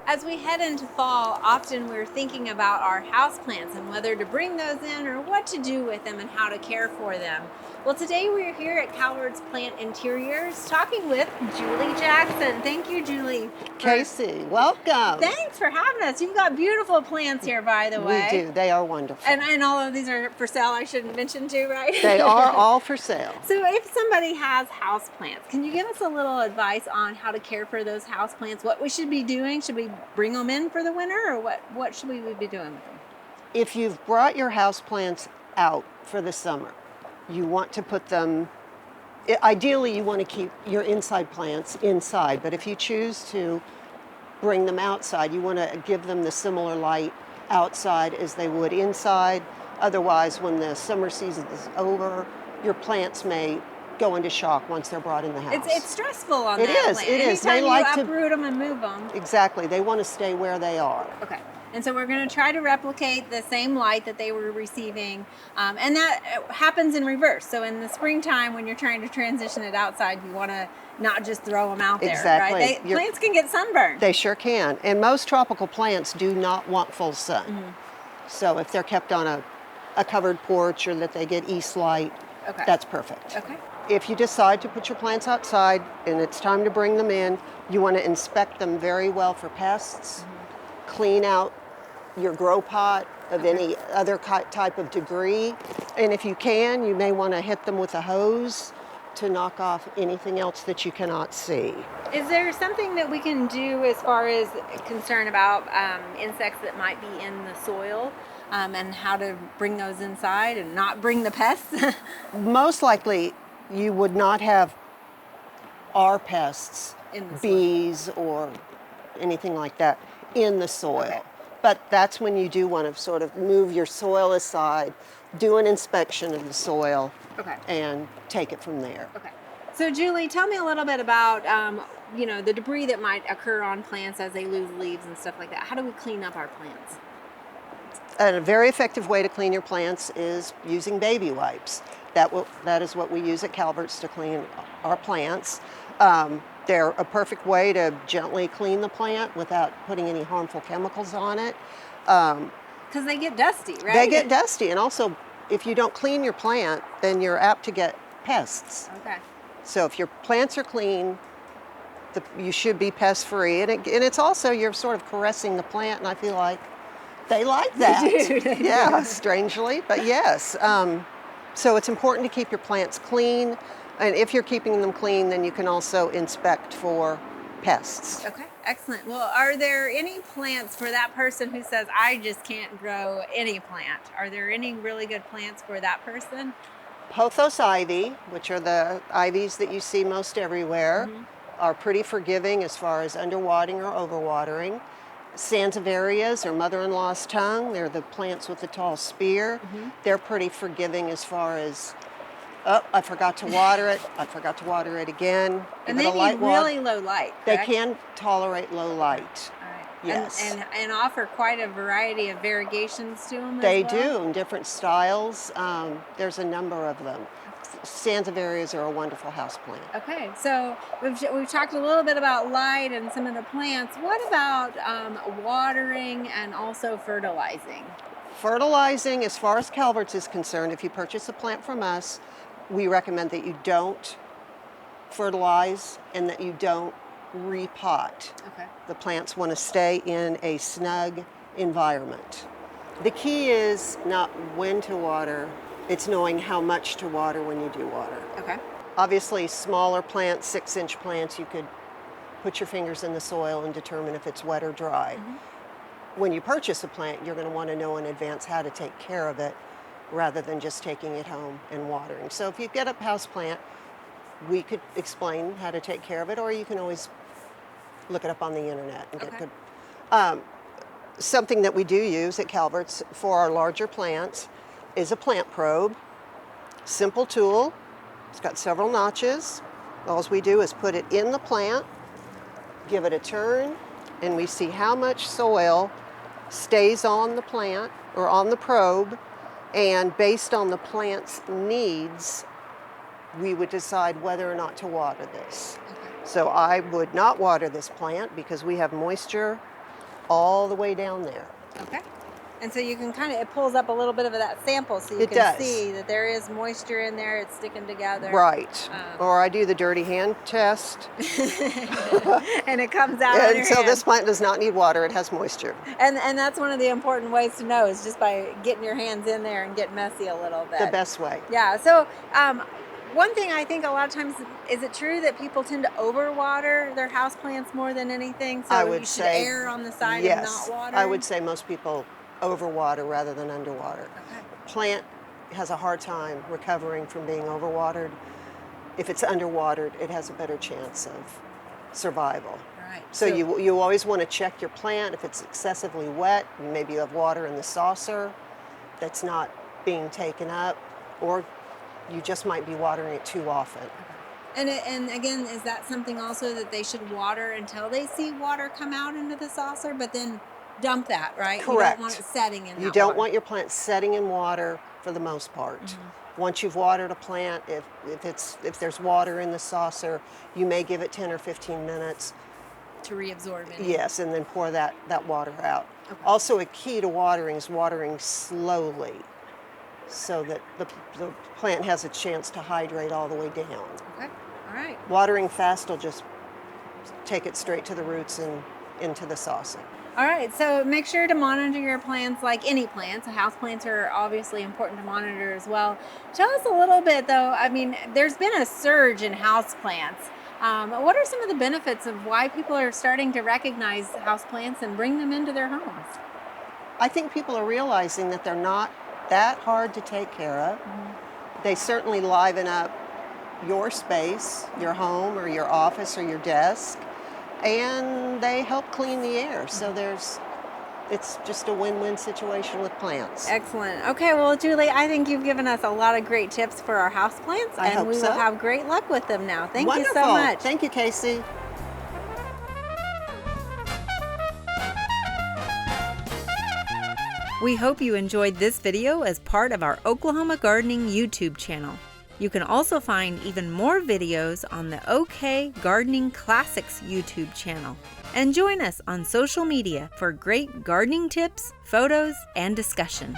As we head into fall, often we're thinking about our houseplants and whether to bring those in or what to do with them and how to care for them. Well, today we're here at Calvert's Plant Interiors talking with Julie Jackson. Thank you, Julie. Casey, welcome. Thanks for having us. You've got beautiful plants here, by the way. We do. They are wonderful. And all of these are for sale, I shouldn't mention too, right? They are all for sale. So if somebody has houseplants, can you give us a little advice on how to care for those houseplants? What we should be doing? Should we bring them in for the winter, or what should we be doing with them? If you've brought your houseplants out for the summer, you want to put them, ideally you want to keep your inside plants inside, but if you choose to bring them outside, you want to give them the similar light outside as they would inside. Otherwise, when the summer season is over, your plants may go into shock once they're brought in the house. It's stressful on It that is, plant. it is. Anytime They like you to uproot them and move them. Exactly. They want to stay where they are. Okay. And so we're going to try to replicate the same light that they were receiving. And that happens in reverse. So in the springtime, when you're trying to transition it outside, you want to not just throw them out there. Exactly. Right? Plants can get sunburned. They sure can. And most tropical plants do not want full sun. Mm-hmm. So if they're kept on a covered porch or that they get east light, okay, that's perfect. Okay. If you decide to put your plants outside and it's time to bring them in, you want to inspect them very well for pests, mm-hmm, clean out your grow pot of any other type of debris. And if you can, you may want to hit them with a hose to knock off anything else that you cannot see. Is there something that we can do as far as concern about insects that might be in the soil and how to bring those inside and not bring the pests? Most likely you would not have our pests, in the bees soil, or anything like that, in the soil. Okay. But that's when you do want to sort of move your soil aside, do an inspection of the soil, okay, and take it from there. Okay. So Julie, tell me a little bit about the debris that might occur on plants as they lose leaves and stuff like that. How do we clean up our plants? A very effective way to clean your plants is using baby wipes. That is what we use at Calvert's to clean our plants. They're a perfect way to gently clean the plant without putting any harmful chemicals on it. Because they get dusty, right? They get dusty, and also if you don't clean your plant, then you're apt to get pests. Okay. So if your plants are clean, you should be pest-free. And it's also, you're sort of caressing the plant, and I feel like they like that. They do. Yeah, strangely, but yes. So it's important to keep your plants clean. And if you're keeping them clean, then you can also inspect for pests. Okay, excellent. Well, are there any plants for that person who says, I just can't grow any plant? Are there any really good plants for that person? Pothos ivy, which are the ivies that you see most everywhere, mm-hmm, are pretty forgiving as far as underwatering or overwatering. Sansevierias or mother-in-law's tongue, they're the plants with the tall spear. Mm-hmm. They're pretty forgiving as far as, oh, I forgot to water it. I forgot to water it again. And they need really low light, correct? They can tolerate low light. All right. Yes. And offer quite a variety of variegations to them They as well? do, in different styles. There's a number of them. Sansevierias are a wonderful houseplant. Okay, so we've talked a little bit about light and some of the plants. What about watering and also fertilizing? Fertilizing, as far as Calvert's is concerned, if you purchase a plant from us, we recommend that you don't fertilize and that you don't repot. Okay. The plants want to stay in a snug environment. The key is not when to water, it's knowing how much to water when you do water. Okay. Obviously, smaller plants, 6-inch plants, you could put your fingers in the soil and determine if it's wet or dry. Mm-hmm. When you purchase a plant, you're going to want to know in advance how to take care of it rather than just taking it home and watering. So if you get a house plant, we could explain how to take care of it, or you can always look it up on the internet and get good. Something that we do use at Calvert's for our larger plants is a plant probe. Simple tool. It's got several notches. All we do is put it in the plant, give it a turn, and we see how much soil stays on the plant or on the probe, and based on the plant's needs, we would decide whether or not to water this. Okay. So I would not water this plant because we have moisture all the way down there. Okay. And so you can kind of, it pulls up a little bit of that sample so you It can does. see that there is moisture in there, it's sticking together. Right. Or I do the dirty hand test. And it comes out on your And so hand. this plant does not need water, it has moisture. And that's one of the important ways to know is just by getting your hands in there and getting messy a little bit. The best way. Yeah. So one thing I think a lot of times, is it true that people tend to overwater their houseplants more than anything? So I would you should say err on the side yes. of not watering? I would say most people overwater rather than underwater. Okay. Plant has a hard time recovering from being overwatered. If it's underwatered, it has a better chance of survival. Right. So you always want to check your plant. If it's excessively wet, maybe you have water in the saucer that's not being taken up, or you just might be watering it too often. And again, is that something also that they should water until they see water come out into the saucer, but then dump that, right? Correct. You don't want it setting in You that don't water. want your plant setting in water for the most part. Once you've watered a plant, if there's water in the saucer, you may give it 10 or 15 minutes. To reabsorb it. Yes, and then pour that water out. Okay. Also, a key to watering is watering slowly so that the plant has a chance to hydrate all the way down. Okay. All right. Watering fast will just take it straight to the roots and into the saucer. All right, so make sure to monitor your plants like any plants. House plants are obviously important to monitor as well. Tell us a little bit though, I mean, there's been a surge in house plants. What are some of the benefits of why people are starting to recognize house plants and bring them into their homes? I think people are realizing that they're not that hard to take care of. They certainly liven up your space, your home or your office or your desk, and they help clean the air. So it's just a win-win situation with plants. Excellent. Okay, well, Julie, I think you've given us a lot of great tips for our house plants, I and hope we so. will have great luck with them now. Thank you Wonderful. so much. Thank you, Casey. We hope you enjoyed this video as part of our Oklahoma Gardening YouTube channel. You can also find even more videos on the OK Gardening Classics YouTube channel. And join us on social media for great gardening tips, photos, and discussion.